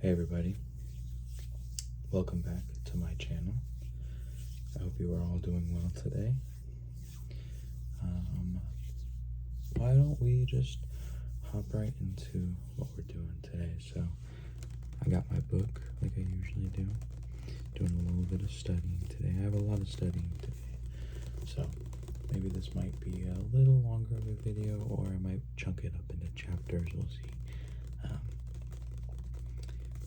Hey everybody, welcome back to my channel. I hope you are all doing well today. Why don't we just hop right into what we're doing today? So I got my book like I usually do, doing a little bit of studying today. I have a lot of studying today, so maybe this might be a little longer of a video, or I might chunk it up into chapters, we'll see.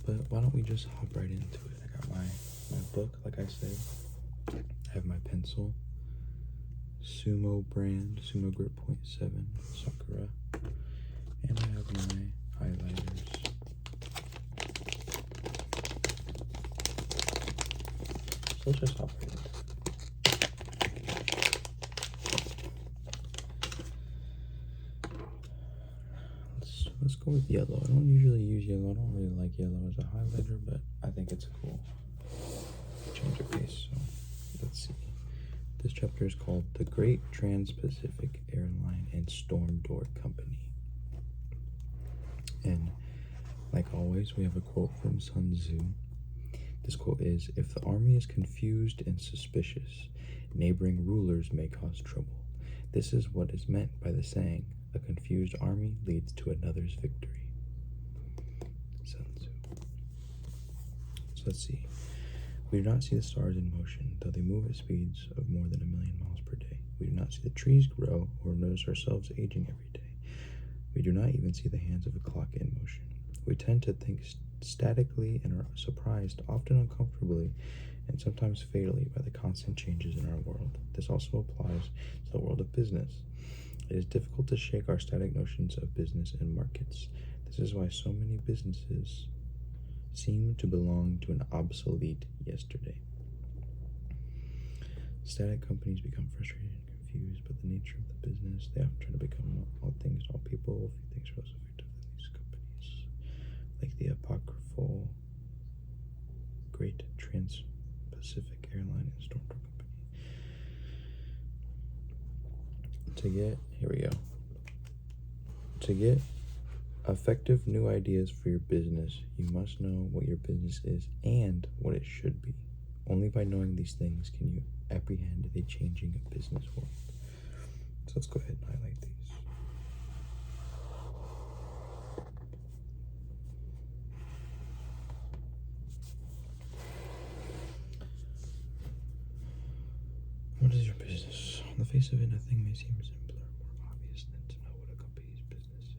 But why don't we just hop right into it? I got my book, like I said. I have my pencil, Sumo brand, Sumo Grip .7, Sakura. And I have my highlighters. So let's just hop right into it. Let's go with yellow. I don't usually use yellow. I don't really like yellow as a highlighter, but I think it's a cool change of pace. So let's see. This chapter is called The Great Trans-Pacific Airline and Storm Door Company. And like always, we have a quote from Sun Tzu. This quote is, "If the army is confused and suspicious, neighboring rulers may cause trouble. This is what is meant by the saying, a confused army leads to another's victory." Sun Tzu. So let's see. We do not see the stars in motion, though they move at speeds of more than 1,000,000 miles per day. We do not see the trees grow or notice ourselves aging every day. We do not even see the hands of a clock in motion. We tend to think statically and are surprised, often uncomfortably, and sometimes fatally, by the constant changes in our world. This also applies to the world of business. It is difficult to shake our static notions of business and markets. This is why so many businesses seem to belong to an obsolete yesterday. Static companies become frustrated and confused by the nature of the business. They often try to become all things to all people. Few things are less effective than these companies, like the apocryphal Great Trans-Pacific Airline and Storm Door Company. To get effective new ideas for your business, you must know what your business is and what it should be. Only by knowing these things can you apprehend the changing business world. So let's go ahead and highlight these. What is your business? On the face of it, nothing may seem simpler or more obvious than to know what a company's business is.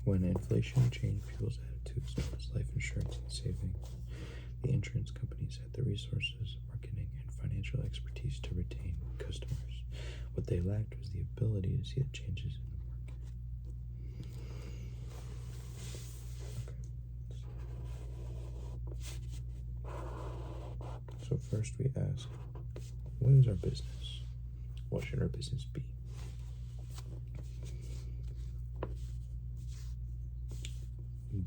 When inflation changed people's attitudes towards life insurance and savings, the insurance companies had the resources, marketing, and financial expertise to retain customers. What they lacked was the ability to see the changes in the market. So first we ask, what is our business? What should our business be?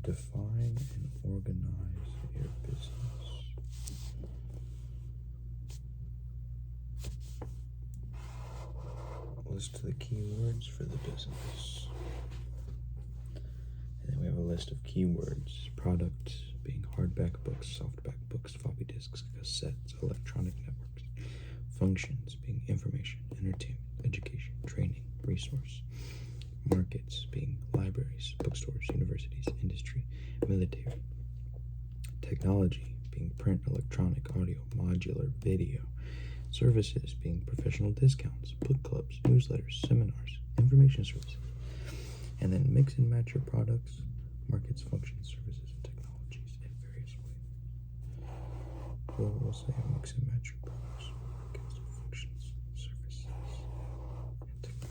Define and organize your business. List the keywords for the business. And then we have a list of keywords. Product being hardback books, softback books, floppy disks, cassettes, electronic networks. Functions being information, entertainment, education, training, resource. Markets being libraries, bookstores, universities, industry, military. Technology being print, electronic, audio, modular, video. Services being professional discounts, book clubs, newsletters, seminars, information services. And then mix and match your products, markets, functions, services, and technologies in various ways. So we'll say mix and match your products, markets, functions, services, and technologies.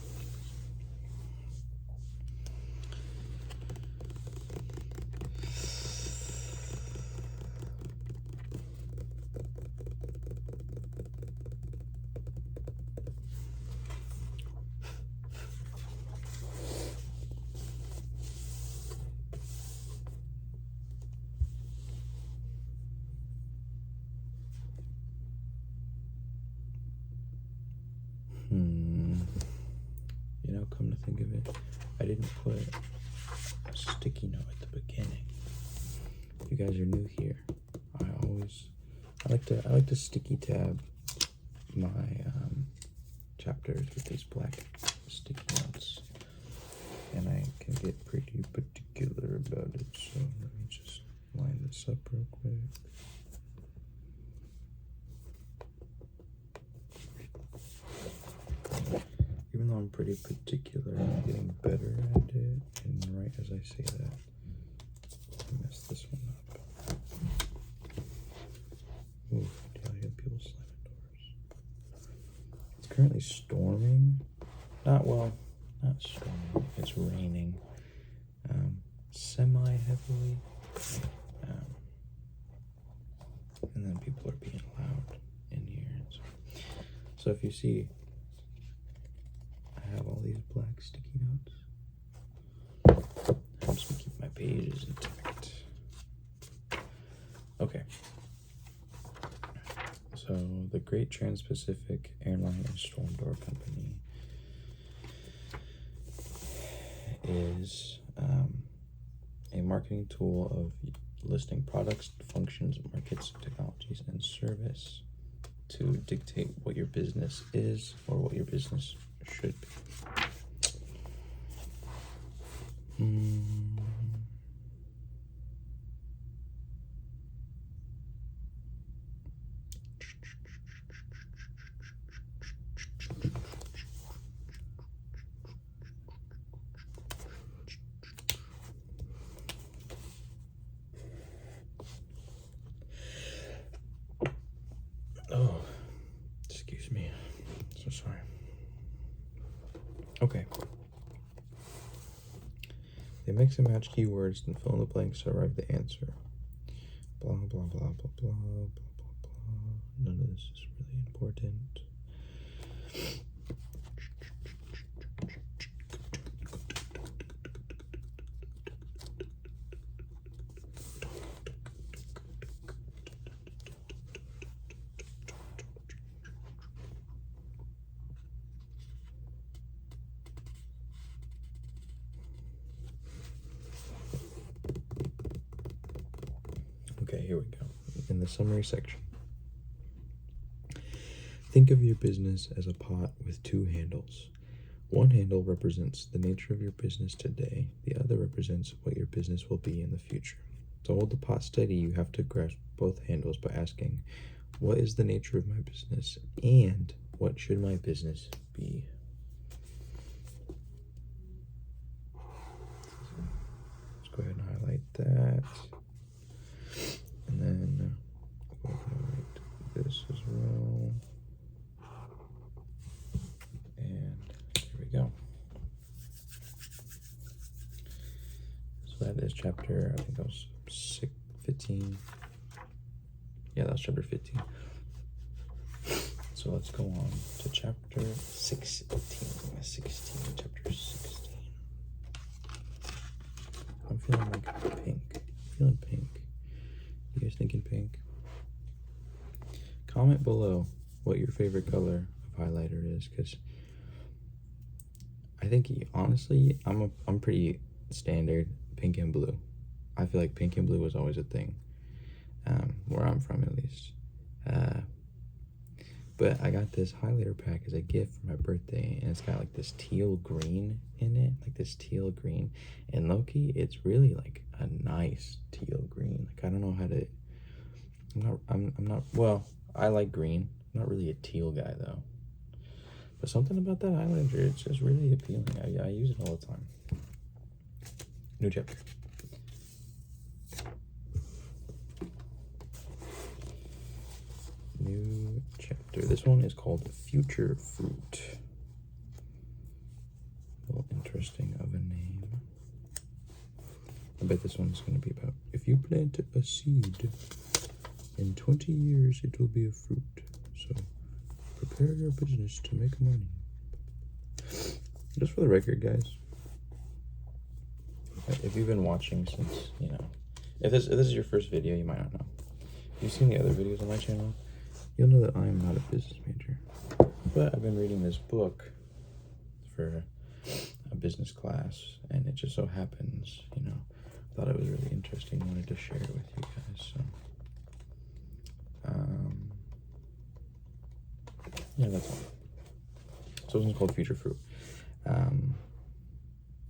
You know, come to think of it, I didn't put a sticky note at the beginning. If you guys are new here, I like to sticky tab my chapters with these black sticky notes, and I can get pretty particular about it. So let me just line this up real quick. Even though I'm pretty particular, I'm getting better at it. And right as I say that, I messed this one up. Oof, do I hear people slamming doors? It's currently storming. Not storming. It's raining. Semi-heavily. And then people are being loud in here. So if you see, I have all these black sticky notes. Helps me keep my pages intact. Okay. So the Great Trans-Pacific Airline and Storm Door Company is a marketing tool of listing products, functions, markets, technologies, and service to dictate what your business is or what your business should be. Oh, excuse me. So sorry. Okay. They mix and match keywords and fill in the blanks to arrive at the answer. Blah, blah, blah, blah, blah, blah, blah, blah. None of this is really important. Okay, here we go. In the summary section, think of your business as a pot with two handles. One handle represents the nature of your business today. The other represents what your business will be in the future. To hold the pot steady, you have to grasp both handles by asking, what is the nature of my business and what should my business be? Let's go ahead and highlight that. And then we're going to write this as well. And there we go. So that is chapter, I think that was 15. Yeah, that was chapter 15. So let's go on to chapter 16. Chapter 16. I'm feeling like pink. I'm feeling pink. You guys thinking pink? Comment below what your favorite color of highlighter is, because I think honestly, I'm pretty standard pink and blue. I feel like pink and blue was always a thing, where I'm from at least. But I got this highlighter pack as a gift for my birthday, and it's got like this teal green in it, like this teal green. And low-key, it's really like a nice teal green. Like, I don't know how to. I'm not. Well, I like green. I'm not really a teal guy though. But something about that highlighter, it's just really appealing. I use it all the time. New chapter. New chapter. This one is called Future Fruit. A little interesting of a name. I bet this one's going to be about, if you plant a seed, in 20 years it will be a fruit. So prepare your business to make money. Just for the record, guys, if you've been watching since, if this is your first video, you might not know. If you've seen the other videos on my channel, you'll know that I am not a business major. But I've been reading this book for a business class, and it just so happens, I thought it was really interesting. I wanted to share it with you guys. So, yeah, that's all. So this one's called Future Fruit.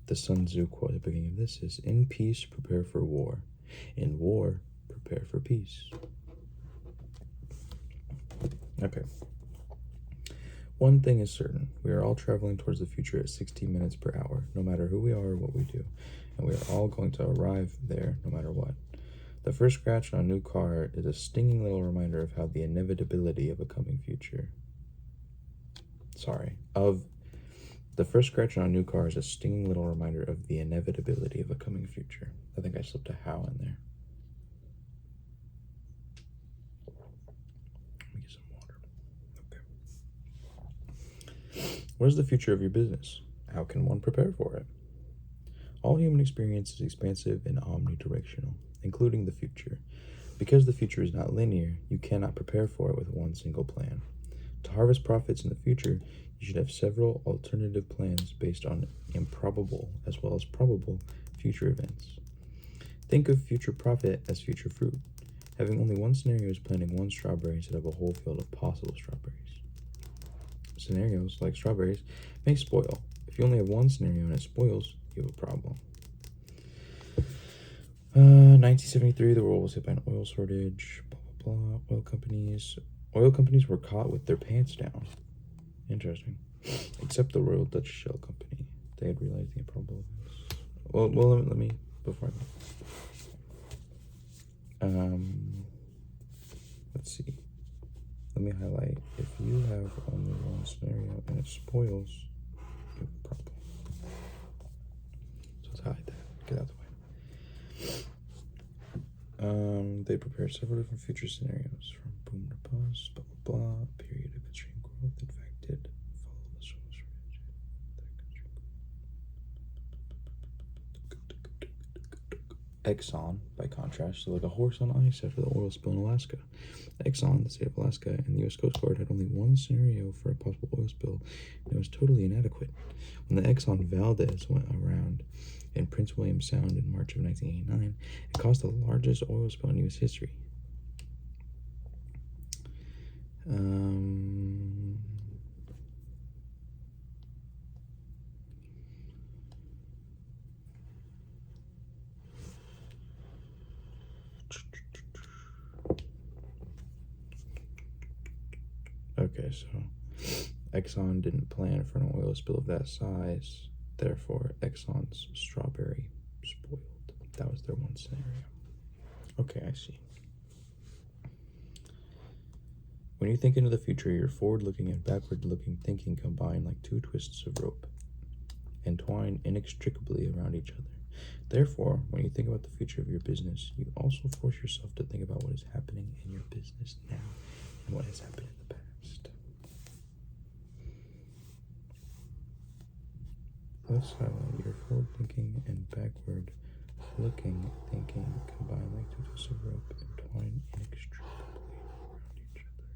The Sun Tzu quote at the beginning of this is, "In peace, prepare for war. In war, prepare for peace." Okay. One thing is certain. We are all traveling towards the future at 60 minutes per hour, no matter who we are or what we do. And we are all going to arrive there no matter what. The first scratch on a new car is a stinging little reminder of how the inevitability of a coming future. The first scratch on a new car is a stinging little reminder of the inevitability of a coming future. I think I slipped a how in there. Let me get some water. Okay. What is the future of your business? How can one prepare for it? All human experience is expansive and omnidirectional, including the future. Because the future is not linear, you cannot prepare for it with one single plan. To harvest profits in the future, you should have several alternative plans based on improbable as well as probable future events. Think of future profit as future fruit. Having only one scenario is planting one strawberry instead of a whole field of possible strawberries. Scenarios, like strawberries, may spoil. If you only have one scenario and it spoils, you have a problem. 1973, the world was hit by an oil shortage, blah, blah, blah. Oil companies were caught with their pants down. Interesting. Except the Royal Dutch Shell Company. They had realized the improbable events. Well, let me before that. Let's see. Let me highlight. If you have only one scenario and it spoils, you have a problem. So let's highlight that. Get out of the way. They prepared several different future scenarios, from boom to bust, blah blah blah, period of extreme growth. In fact, did follow the soil shortage. Exxon, by contrast, stood like a horse on ice after the oil spill in Alaska. Exxon, the state of Alaska, and the U.S. Coast Guard had only one scenario for a possible oil spill, and it was totally inadequate. When the Exxon Valdez went around in Prince William Sound in March of 1989, it caused the largest oil spill in U.S. history. Okay, so Exxon didn't plan for an oil spill of that size. Therefore, Exxon's strawberry spoiled. That was their one scenario. Okay, I see. When you think into the future, your forward-looking and backward-looking thinking combine like two twists of rope, entwine inextricably around each other. Therefore, when you think about the future of your business, you also force yourself to think about what is happening in your business now and what has happened in the past. Let's highlight your forward-thinking and backward looking, thinking, combine like twists of rope, entwine inextricably around each other.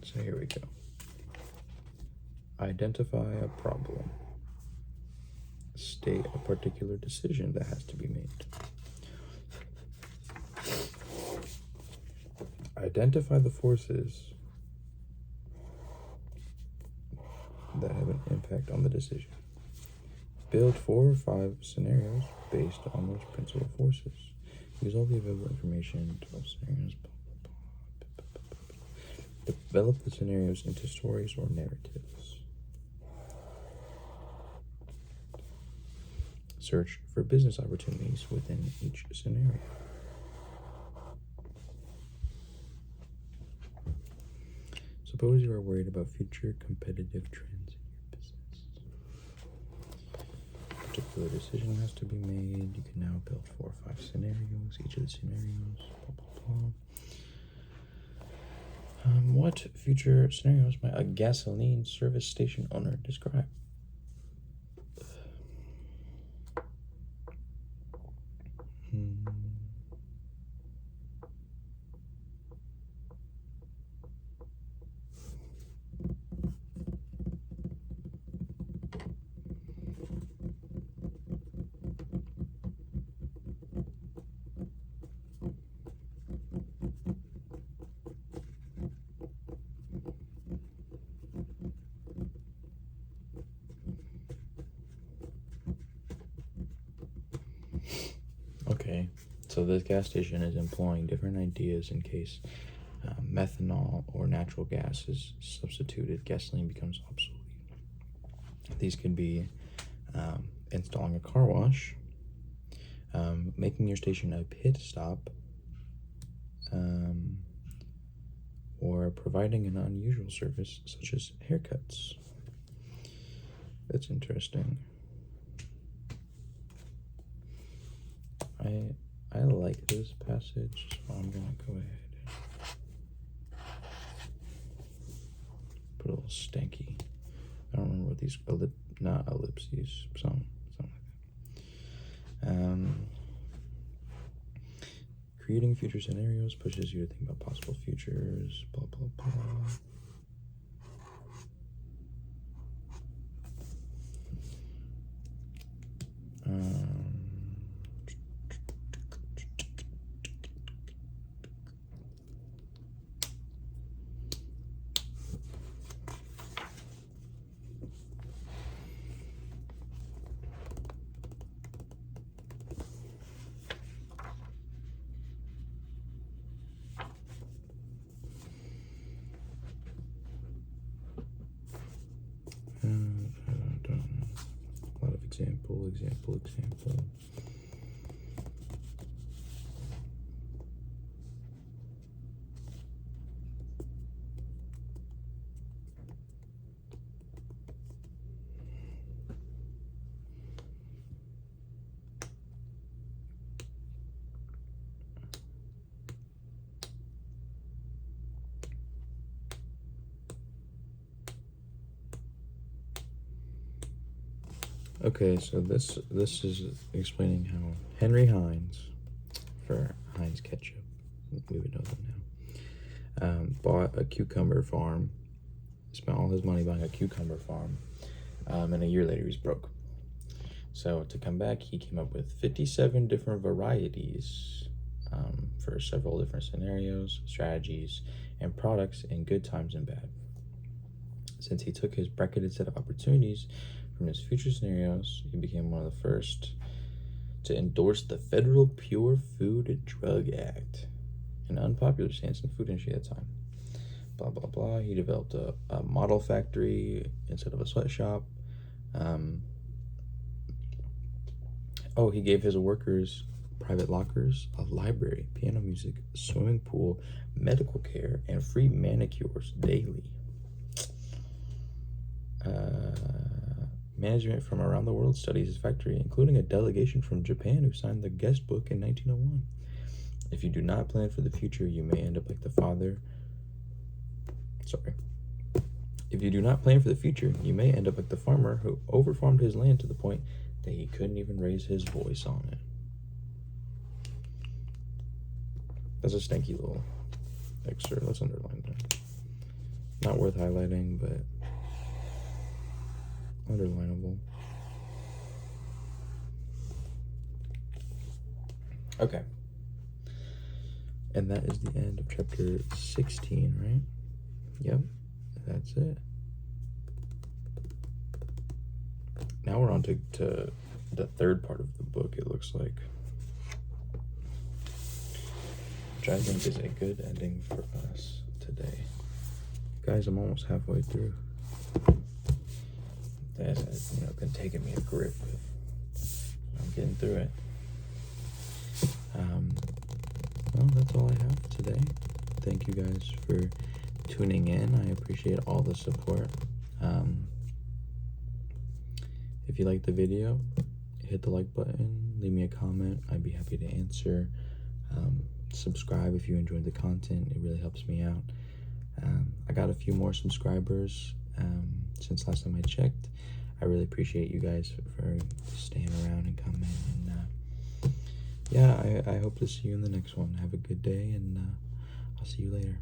So here we go. Identify a problem. State a particular decision that has to be made. Identify the forces that have an impact on the decision. Build 4 or 5 scenarios based on those principal forces. Use all the available information, 12 scenarios, blah, blah, blah. Develop the scenarios into stories or narratives. Search for business opportunities within each scenario. Suppose you are worried about future competitive trends in your business. A particular decision has to be made. You can now build 4 or 5 scenarios. Each of the scenarios, blah, blah, blah. What future scenarios might a gasoline service station owner describe? Okay, so this gas station is employing different ideas in case methanol or natural gas is substituted, gasoline becomes obsolete. These could be installing a car wash, making your station a pit stop, or providing an unusual service such as haircuts. That's interesting. I like this passage, so I'm gonna go ahead and put a little stanky. I don't remember what these not ellipses, something like that. Creating future scenarios pushes you to think about possible futures. Blah blah blah. A lot of example. Okay, so this is explaining how Henry Heinz, for Heinz ketchup, we would know them now, bought a cucumber farm, spent all his money buying a cucumber farm, and a year later he's broke. So to come back, he came up with 57 different varieties for several different scenarios, strategies, and products in good times and bad. Since he took his bracketed set of opportunities from his future scenarios, he became one of the first to endorse the Federal Pure Food and Drug Act, an unpopular stance in the food industry at the time. Blah, blah, blah. He developed a model factory instead of a sweatshop. He gave his workers private lockers, a library, piano music, swimming pool, medical care, and free manicures daily. Management from around the world studies his factory, including a delegation from Japan who signed the guest book in 1901. If you do not plan for the future, you may end up like the father. Sorry. If you do not plan for the future, you may end up like the farmer who overfarmed his land to the point that he couldn't even raise his voice on it. That's a stanky little excerpt. Let's underline that. Not worth highlighting, but underlinable. Okay. And that is the end of chapter 16, right? Yep, that's it. Now we're on to the third part of the book, it looks like. Which I think is a good ending for us today. Guys, I'm almost halfway through. That has, been taking me a grip, but I'm getting through it. Well, that's all I have today. Thank you guys for tuning in. I appreciate all the support. If you liked the video, hit the like button, leave me a comment. I'd be happy to answer. Subscribe if you enjoyed the content. It really helps me out. I got a few more subscribers since last time I checked. I really appreciate you guys for staying around and coming. And yeah, I hope to see you in the next one. Have a good day, and I'll see you later.